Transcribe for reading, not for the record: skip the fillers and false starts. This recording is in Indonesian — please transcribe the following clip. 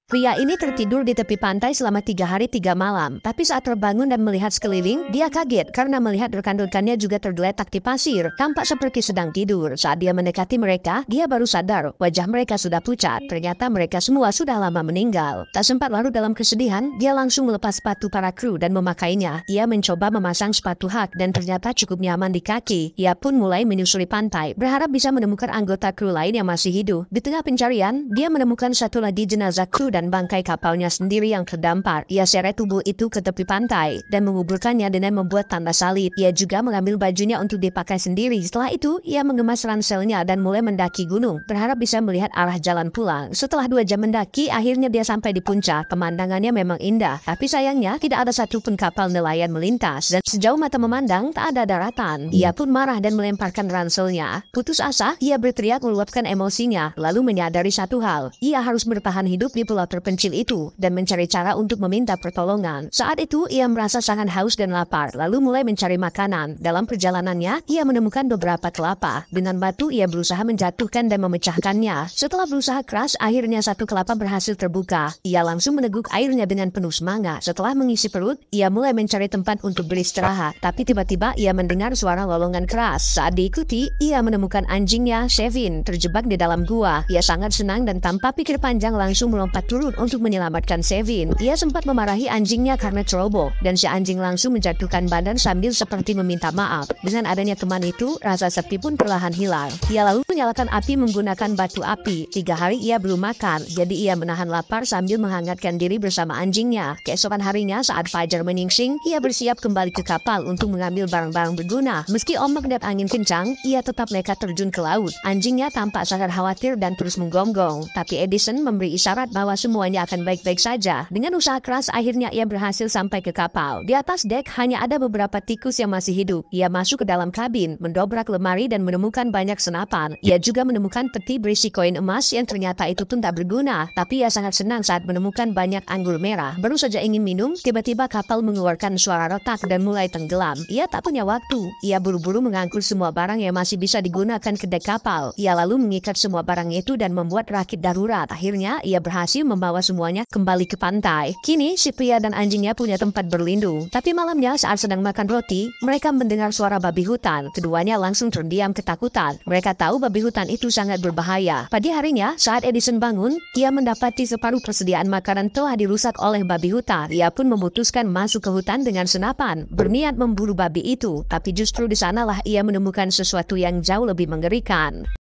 Pria ini tertidur di tepi pantai selama 3 hari 3 malam, tapi saat terbangun dan melihat sekeliling, dia kaget karena melihat rekan-rekannya juga tergeletak di pasir, tampak seperti sedang tidur. Saat dia mendekati mereka, dia baru sadar wajah mereka sudah pucat. Ternyata mereka semua sudah lama meninggal. Tak sempat larut dalam kesedihan, dia langsung melepas sepatu para kru dan memakainya. Ia mencoba memasang sepatu hak dan ternyata cukup nyaman di kaki. Ia pun mulai menyusuri pantai, berharap bisa menemukan anggota kru lain yang masih hidup. Di tengah pencarian, dia menemukan satu lagi jenazah kru dan bangkai kapalnya sendiri yang terdampar. Ia seret tubuh itu ke tepi pantai dan menguburkannya dengan membuat tanda salib. Ia juga mengambil bajunya untuk dipakai sendiri. Setelah itu, ia mengemas ranselnya dan mulai mendaki gunung, berharap bisa melihat arah jalan pulang. Setelah 2 jam mendaki, akhirnya dia sampai di puncak. Pemandangannya memang indah, tapi sayangnya tidak ada satupun kapal nelayan melintas dan sejauh mata memandang tak ada daratan. Ia pun marah dan melemparkan ranselnya. Putus asa, ia berteriak meluapkan emosinya, lalu menyadari satu hal. Ia harus bertahan hidup di pulau terpencil itu dan mencari cara untuk meminta pertolongan. Saat itu ia merasa sangat haus dan lapar, lalu mulai mencari makanan. Dalam perjalanannya, ia menemukan beberapa kelapa. Dengan batu ia berusaha menjatuhkan dan memecahkannya. Setelah berusaha keras, akhirnya satu kelapa berhasil terbuka. Ia langsung meneguk airnya dengan penuh semangat. Setelah mengisi perut, ia mulai mencari tempat untuk beristirahat. Tapi tiba-tiba ia mendengar suara lolongan keras. Saat diikuti, ia menemukan anjingnya, Sevin, terjebak di dalam gua. Ia sangat senang dan tanpa pikir panjang langsung melompat turun untuk menyelamatkan Sevin. Ia sempat memarahi anjingnya karena ceroboh, dan si anjing langsung menjatuhkan badan sambil seperti meminta maaf. Dengan adanya teman itu, rasa sepi pun perlahan hilang. Ia lalu menyalakan api menggunakan batu api. 3 hari ia belum makan, jadi ia menahan lapar sambil menghangatkan diri bersama anjingnya. Keesokan harinya saat fajar menyingsing, ia bersiap kembali ke kapal untuk mengambil barang-barang berguna. Meski ombak dan angin kencang, ia tetap nekat terjun ke laut. Anjingnya tampak sangat khawatir dan terus menggonggong, tapi Edison memberi isyarat bahwa semuanya akan baik-baik saja. Dengan usaha keras, akhirnya ia berhasil sampai ke kapal. Di atas dek hanya ada beberapa tikus yang masih hidup. Ia masuk ke dalam kabin, mendobrak lemari dan menemukan banyak senapan. Ia juga menemukan peti berisi koin emas yang ternyata itu pun tak berguna. Tapi ia sangat senang saat menemukan banyak anggur merah. Baru saja ingin minum, tiba-tiba kapal mengeluarkan suara retak dan mulai tenggelam. Ia tak punya waktu. Ia buru-buru mengangkut semua barang yang masih bisa digunakan ke dek kapal. Ia lalu mengikat semua barang itu dan membuat rakit darurat. Akhirnya, ia berhasil membawa semuanya kembali ke pantai. Kini, si pria dan anjingnya punya tempat berlindung. Tapi malamnya saat sedang makan roti, mereka mendengar suara babi hutan. Keduanya langsung terdiam ketakutan. Mereka tahu babi hutan itu sangat berbahaya. Pagi harinya, saat Edison bangun, ia mendapati separuh persediaan makanan telah dirusak oleh babi hutan. Ia pun memutuskan masuk ke hutan dengan senapan, berniat memburu babi itu. Tapi justru di sanalah ia menemukan sesuatu yang jauh lebih mengerikan.